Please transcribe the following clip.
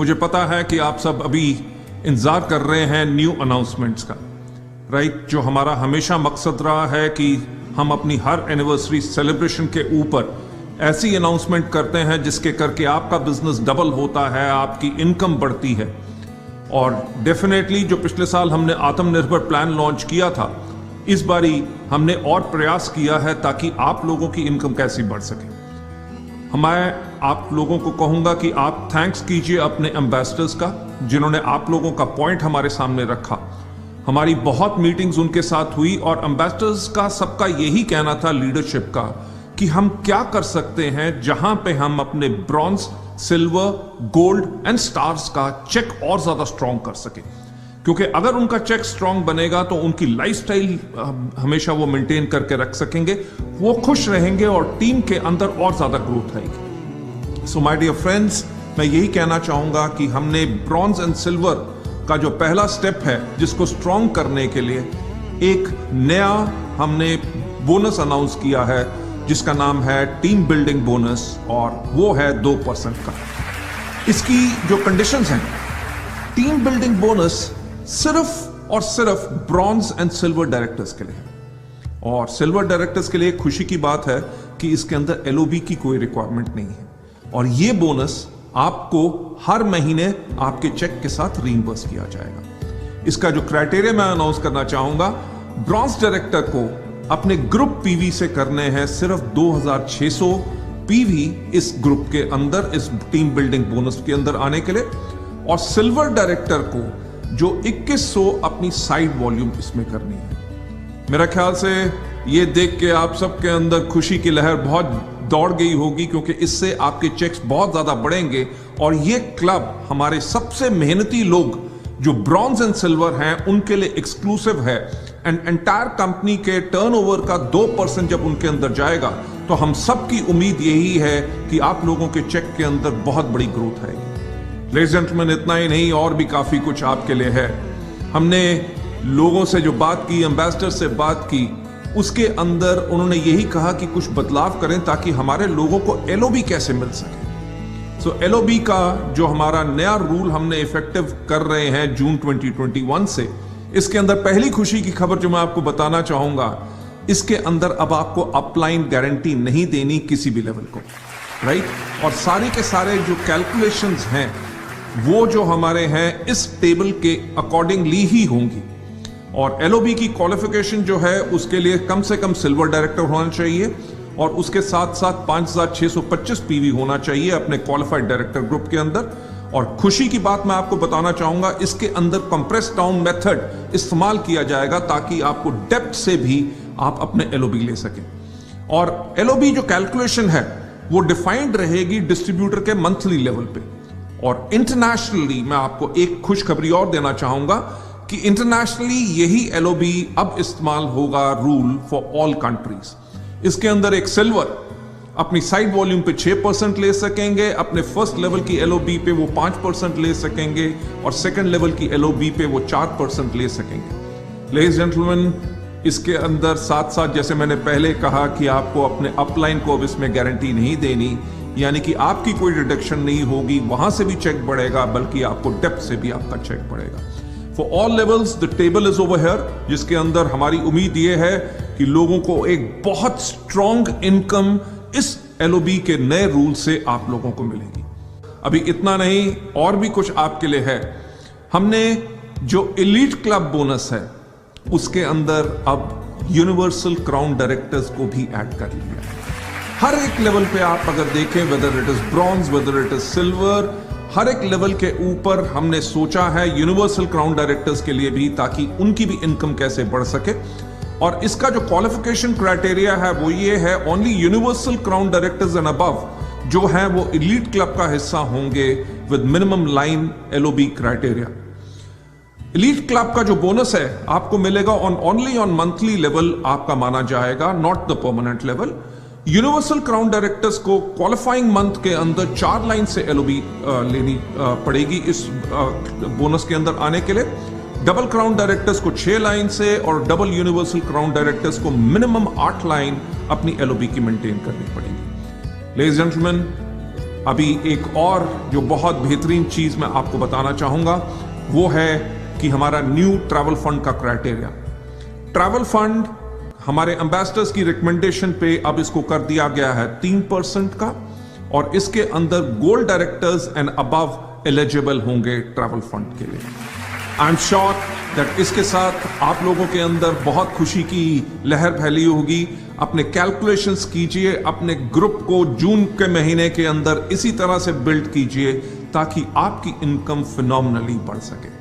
मुझे पता है कि आप सब अभी इंतजार कर रहे हैं न्यू अनाउंसमेंट्स का, राइट। जो हमारा हमेशा मकसद रहा है कि हम अपनी हर एनिवर्सरी सेलिब्रेशन के ऊपर ऐसी अनाउंसमेंट करते हैं जिसके करके आपका बिजनेस डबल होता है, आपकी इनकम बढ़ती है। और डेफिनेटली जो पिछले साल हमने आत्मनिर्भर प्लान लॉन्च किया था, इस बारी हमने और प्रयास किया है ताकि आप लोगों की इनकम कैसी बढ़ सके। मैं आप लोगों को कहूंगा कि आप थैंक्स कीजिए अपने एम्बेसडर्स का, जिन्होंने आप लोगों का पॉइंट हमारे सामने रखा। हमारी बहुत मीटिंग्स उनके साथ हुई और एम्बेसडर्स का सबका यही कहना था, लीडरशिप का, कि हम क्या कर सकते हैं जहां पे हम अपने bronze, silver, gold and stars का चेक और ज्यादा स्ट्रॉन्ग कर सके। क्योंकि अगर उनका चेक स्ट्रॉन्ग बनेगा तो उनकी लाइफस्टाइल हमेशा वो मेंटेन करके रख सकेंगे, वो खुश रहेंगे और टीम के अंदर और ज्यादा ग्रोथ आएगी। सो माय डियर फ्रेंड्स, मैं यही कहना चाहूंगा कि हमने ब्रॉन्ज एंड सिल्वर का जो पहला स्टेप है, जिसको स्ट्रॉन्ग करने के लिए एक नया हमने बोनस अनाउंस किया है, जिसका नाम है टीम बिल्डिंग बोनस, और वो है 2% का। इसकी जो कंडीशंस हैं, टीम बिल्डिंग बोनस सिर्फ और सिर्फ ब्रॉन्ज एंड सिल्वर डायरेक्टर्स के लिए है। और सिल्वर डायरेक्टर्स के लिए खुशी की बात है कि इसके अंदर एलओबी की कोई रिक्वायरमेंट नहीं है, और ये बोनस आपको हर महीने आपके चेक के साथ रीइंबर्स किया जाएगा। इसका जो क्राइटेरिया मैं अनाउंस करना चाहूंगा, ब्रॉन्ज डायरेक्टर को अपने ग्रुप पीवी से करने हैं सिर्फ 2600 पीवी इस ग्रुप के अंदर, इस टीम बिल्डिंग बोनस के अंदर आने के लिए, और सिल्वर डायरेक्टर को जो 2100 अपनी साइड वॉल्यूम इसमें करनी है। मेरा ख्याल से ये देख के आप सबके अंदर खुशी की लहर बहुत दौड़ गई होगी, क्योंकि इससे आपके चेक्स बहुत ज्यादा बढ़ेंगे। और ये क्लब हमारे सबसे मेहनती लोग जो ब्रॉन्ज एंड सिल्वर हैं उनके लिए एक्सक्लूसिव है। एंड एंटायर कंपनी के टर्नओवर का 2% जब उनके अंदर जाएगा तो हम सब की उम्मीद यही है कि आप लोगों के चेक के अंदर बहुत बड़ी ग्रोथ आएगी। लेडीज एंड जेंटलमैन, इतना ही नहीं, और भी काफी कुछ आपके लिए है। हमने लोगों से जो बात की, एम्बेसडर से बात की, उसके अंदर उन्होंने यही कहा कि कुछ बदलाव करें ताकि हमारे लोगों को एलओबी कैसे मिल सके। सो एलओबी का जो हमारा नया रूल हमने इफेक्टिव कर रहे हैं जून 2021 से, इसके अंदर पहली खुशी की खबर जो मैं आपको बताना चाहूंगा, इसके अंदर अब आपको अपलाइन गारंटी नहीं देनी किसी भी लेवल को, राइट। और सारे के सारे जो कैलकुलेशंस हैं वो जो हमारे हैं इस टेबल के अकॉर्डिंगली ही होंगी। और एलओबी की क्वालिफिकेशन जो है उसके लिए कम से कम सिल्वर डायरेक्टर होना चाहिए, और उसके साथ साथ 5625 पीवी होना चाहिए अपने क्वालिफाइड डायरेक्टर ग्रुप के अंदर। और खुशी की बात मैं आपको बताना चाहूंगा, इसके अंदर कंप्रेस डाउन मेथड इस्तेमाल किया जाएगा ताकि आपको डेप्थ से भी आप अपने एलओबी ले सकें। और एलओबी जो कैलकुलेशन है वो डिफाइंड रहेगी डिस्ट्रीब्यूटर के मंथली लेवल पे। और इंटरनेशनली मैं आपको एक खुशखबरी और देना चाहूंगा कि इंटरनेशनली यही एलओबी अब इस्तेमाल होगा, रूल फॉर ऑल कंट्रीज। इसके अंदर एक सिल्वर अपनी साइड वॉल्यूम पे 6% ले सकेंगे, अपने फर्स्ट लेवल की एलओबी पे वो 5% ले सकेंगे, और सेकंड लेवल की एलओबी पे वो 4% ले सकेंगे। लेडीज जेंटलमैन, इसके अंदर साथ साथ जैसे मैंने पहले कहा कि आपको अपने अपलाइन को अब इसमें गारंटी नहीं देनी, यानी कि आपकी कोई डिडक्शन नहीं होगी, वहां से भी चेक बढ़ेगा, बल्कि आपको डेप्थ से भी आपका चेक बढ़ेगा। For all levels the table is over here, जिसके अंदर हमारी उम्मीद यह है कि लोगों को एक बहुत स्ट्रॉन्ग इनकम इस एलओबी के नए रूल से आप लोगों को मिलेगी। अभी इतना नहीं, और भी कुछ आपके लिए है। हमने जो एलीट क्लब बोनस है उसके अंदर अब यूनिवर्सल क्राउन डायरेक्टर्स को भी ऐड कर लिया है। हर एक लेवल पे आप अगर देखें, whether it is bronze, whether it is silver, हर एक लेवल के ऊपर हमने सोचा है यूनिवर्सल क्राउन डायरेक्टर्स के लिए भी, ताकि उनकी भी इनकम कैसे बढ़ सके। और इसका जो क्वालिफिकेशन क्राइटेरिया है वो ये है, only universal crown directors and above जो है वो एलीट क्लब का हिस्सा होंगे with minimum line LOB criteria. Elite club का जो बोनस है आपको मिलेगा ओनली ऑन मंथली लेवल आपका माना जाएगा, not the permanent level. Universal crown directors को क्वालिफाइंग मंथ के अंदर 4 लाइन से एलओबी लेनी पड़ेगी इस बोनस के अंदर आने के लिए। डबल क्राउन डायरेक्टर्स को 6 लाइन से, और डबल यूनिवर्सल क्राउन डायरेक्टर्स को मिनिमम 8 लाइन अपनी एलओबी की मेंटेन करनी पड़ेगी। लेडीज जेंटलमैन, अभी एक और जो बहुत बेहतरीन चीज मैं आपको बताना चाहूंगा वो है कि हमारा न्यू ट्रैवल फंड का क्राइटेरिया। ट्रैवल फंड हमारे एम्बेसडर्स की रिकमेंडेशन पे अब इसको कर दिया गया है 3% का, और इसके अंदर gold directors and above eligible होंगे ट्रैवल फंड के लिए। आई एम श्योर दैट इसके साथ आप लोगों के अंदर बहुत खुशी की लहर फैली होगी। अपने कैलकुलेशंस कीजिए, अपने ग्रुप को जून के महीने के अंदर इसी तरह से बिल्ड कीजिए ताकि आपकी इनकम फिनोमिनली बढ़ सके।